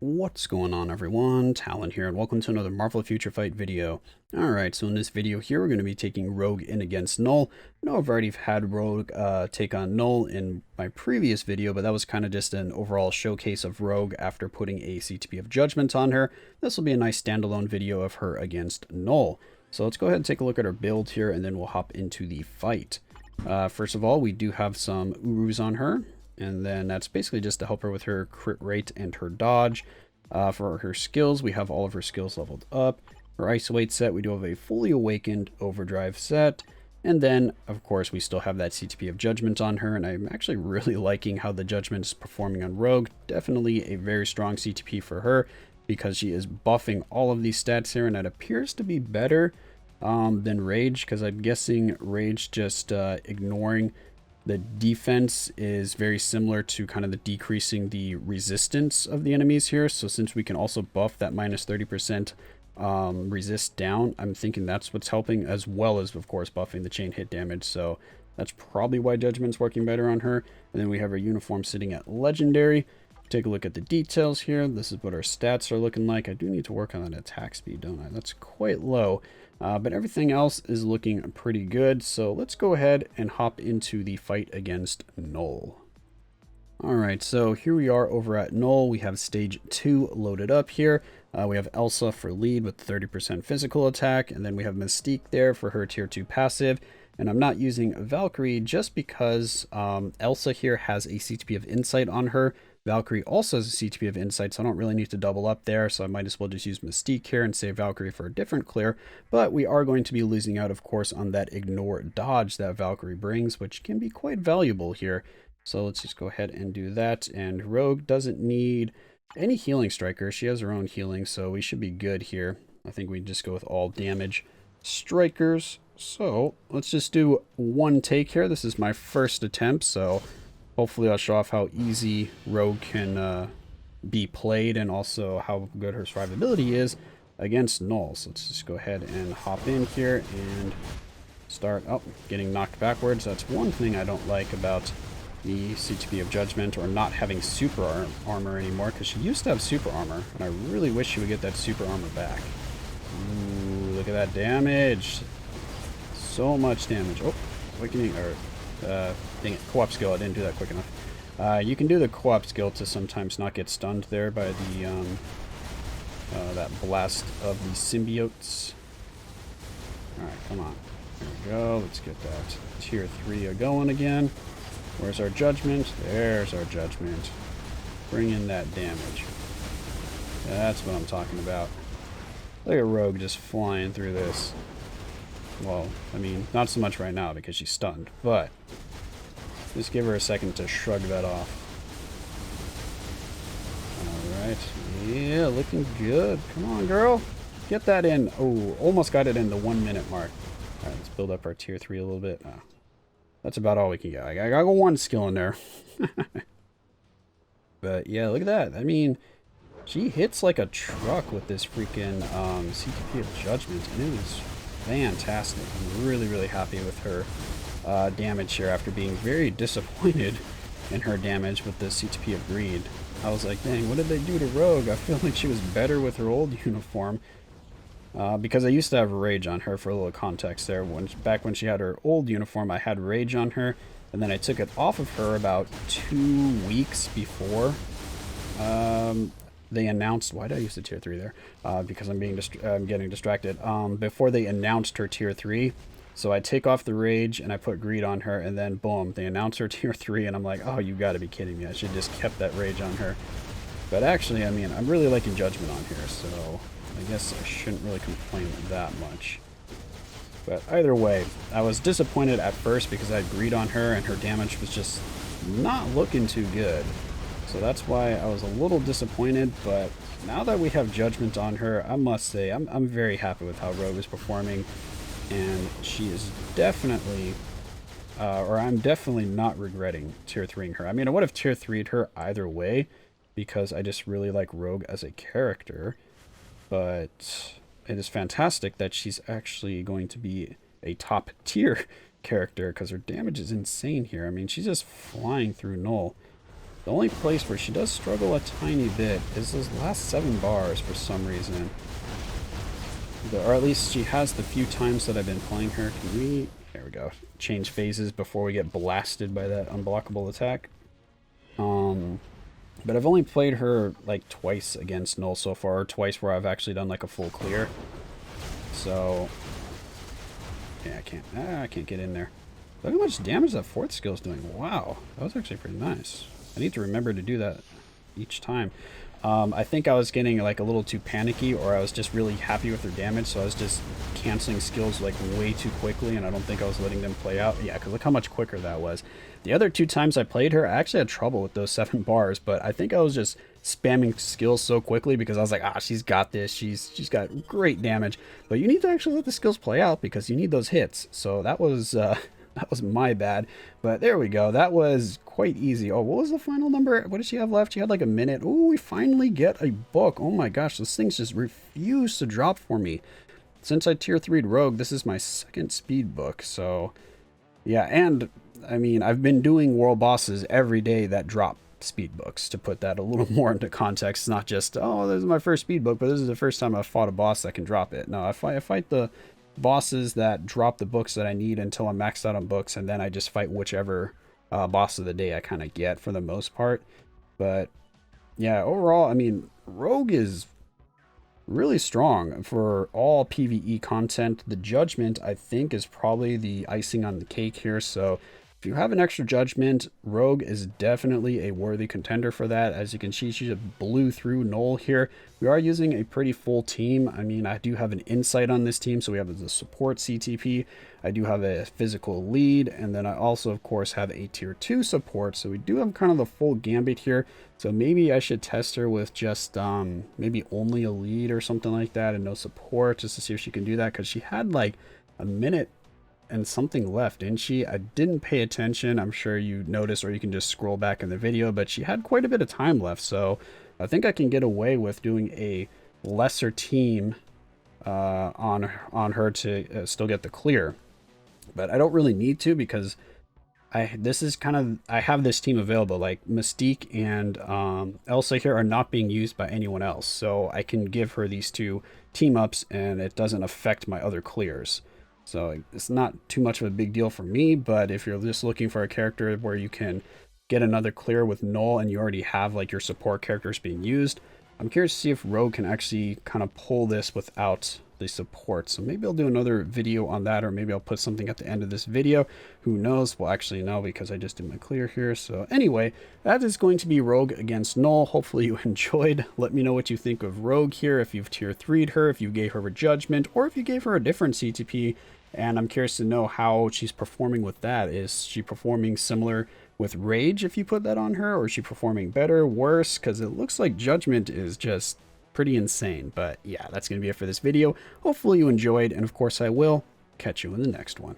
What's going on, everyone? Talen here, and welcome to another Marvel Future Fight video. Alright, so in this video here, we're going to be taking Rogue in against Knull. I know I've already had Rogue take on Knull in my previous video, but that was kind of just an overall showcase of Rogue after putting a CTP of Judgment on her. This will be a nice standalone video of her against Knull. So let's go ahead and take a look at her build here, and then we'll hop into the fight. First of all, we do have some Urus on her. And then that's basically just to help her with her crit rate and her dodge. For her skills, we have all of her skills leveled up. Her Isolate set, we do have a fully awakened Overdrive set. And then, of course, we still have that CTP of Judgment on her. And I'm actually really liking how the Judgment is performing on Rogue. Definitely a very strong CTP for her because she is buffing all of these stats here. And it appears to be better than Rage, because I'm guessing Rage just ignoring the defense is very similar to kind of the decreasing the resistance of the enemies here. So since we can also buff that minus 30% resist down, I'm thinking that's what's helping, as well as, of course, buffing the chain hit damage. So that's probably why Judgment's working better on her. And then we have her uniform sitting at Legendary. Take a look at the details here. This is what our stats are looking like. I do need to work on that attack speed, don't I? That's quite low. But everything else is looking pretty good. So let's go ahead and hop into the fight against Knull. Alright, so here we are over at Knull. We have stage 2 loaded up here. We have Elsa for lead with 30% physical attack. And then we have Mystique there for her tier 2 passive. And I'm not using Valkyrie just because Elsa here has a CTP of Insight on her. Valkyrie also has a CTP of Insight, so I don't really need to double up there, so I might as well just use Mystique here and save Valkyrie for a different clear. But we are going to be losing out, of course, on that ignore dodge that Valkyrie brings, which can be quite valuable here. So let's just go ahead and do that. And Rogue doesn't need any healing strikers. She has her own healing, so we should be good here. I think we just go with all damage strikers. So let's just do one take here. This is my first attempt, so hopefully I'll show off how easy Rogue can be played and also how good her survivability is against Knull. So let's just go ahead and hop in here and start. Oh, getting knocked backwards. That's one thing I don't like about the CTP of Judgment, or not having super armor anymore, because she used to have super armor, and I really wish she would get that super armor back. Ooh, look at that damage. So much damage. Oh, awakening, or dang it, co-op skill. I didn't do that quick enough. You can do the co-op skill to sometimes not get stunned there by the that blast of the symbiotes. Alright, come on. There we go. Let's get that tier 3 going again. Where's our Judgment? There's our Judgment. Bring in that damage. That's what I'm talking about. Look at Rogue just flying through this. Well, I mean, not so much right now because she's stunned, but just give her a second to shrug that off. Alright. Yeah, looking good. Come on, girl. Get that in. Oh, almost got it in the 1 minute mark. Alright, let's build up our tier 3 a little bit. That's about all we can get. I got one skill in there. But yeah, look at that. I mean, she hits like a truck with this freaking CTP of Judgment, and it is fantastic. I'm really, really happy with her damage here after being very disappointed in her damage with the CTP of Greed. I was like, dang, what did they do to Rogue? I feel like she was better with her old uniform. Because I used to have Rage on her, for a little context there. Back when she had her old uniform, I had Rage on her, and then I took it off of her about 2 weeks before they announced. Why did I use the tier 3 there? Because I'm getting distracted. Before they announced her tier 3, so I take off the Rage and I put Greed on her, and then boom, they announced her tier 3, and I'm like, oh, you got to be kidding me! I should just kept that Rage on her. But actually, I mean, I'm really liking Judgment on here, so I guess I shouldn't really complain that much. But either way, I was disappointed at first because I had Greed on her and her damage was just not looking too good. So that's why I was a little disappointed, but now that we have Judgment on her, I must say I'm very happy with how Rogue is performing, and she is definitely, or I'm definitely not regretting tier 3ing her. I mean, I would have tier 3'd her either way because I just really like Rogue as a character. But it is fantastic that she's actually going to be a top tier character because her damage is insane here. I mean, she's just flying through Knull. The only place where she does struggle a tiny bit is those last 7 bars for some reason. Or at least she has the few times that I've been playing her. Can we... There we go. Change phases before we get blasted by that unblockable attack. But I've only played her like twice against Knull so far. Or twice where I've actually done like a full clear. So... Yeah, I can't get in there. Look how much damage that 4th skill is doing. Wow. That was actually pretty nice. I need to remember to do that each time. I think I was getting like a little too panicky, or I was just really happy with her damage, so I was just canceling skills like way too quickly, and I don't think I was letting them play out. Yeah, because look how much quicker that was. The other 2 times I played her, I actually had trouble with those 7 bars, but I think I was just spamming skills so quickly because I was like, she's got this. She's got great damage, but you need to actually let the skills play out because you need those hits. So that was that was my bad, but there we go. That was quite easy. Oh, what was the final number? What did she have left? She had like a minute. Oh, we finally get a book. Oh my gosh, those things just refuse to drop for me. Since I tier 3'd Rogue, this is my 2nd speed book. So yeah, and I mean, I've been doing world bosses every day that drop speed books, to put that a little more into context. Not just, oh, this is my first speed book, but this is the first time I've fought a boss that can drop it. No, I fight the bosses that drop the books that I need until I'm maxed out on books, and then I just fight whichever boss of the day I kind of get for the most part. But yeah, overall, I mean, Rogue is really strong for all PvE content. The Judgment, I think, is probably the icing on the cake here. So if you have an extra Judgment, Rogue is definitely a worthy contender for that. As you can see, she just blew through Knull here. We are using a pretty full team. I mean, I do have an insight on this team, so we have the support CTP. I do have a physical lead, and then I also, of course, have a tier 2 support. So we do have kind of the full gambit here. So maybe I should test her with just maybe only a lead or something like that and no support, just to see if she can do that, because she had like a minute and something left, didn't she? I didn't pay attention. I'm sure you noticed, or you can just scroll back in the video, but she had quite a bit of time left. So I think I can get away with doing a lesser team on her to still get the clear. But I don't really need to, because I have this team available. Like Mystique and Elsa here are not being used by anyone else, so I can give her these 2 team ups and it doesn't affect my other clears. So it's not too much of a big deal for me, but if you're just looking for a character where you can get another clear with Knull and you already have like your support characters being used, I'm curious to see if Rogue can actually kind of pull this without the support. So maybe I'll do another video on that, or maybe I'll put something at the end of this video. Who knows? Well, actually no, because I just did my clear here. So anyway, that is going to be Rogue against Knull. Hopefully you enjoyed. Let me know what you think of Rogue here, if you've tier 3'd her, if you gave her a Judgment, or if you gave her a different CTP. And I'm curious to know how she's performing with that. Is she performing similar with Rage if you put that on her, or is she performing better, worse? Because it looks like Judgment is just pretty insane. But yeah, that's going to be it for this video. Hopefully you enjoyed, and of course I will catch you in the next one.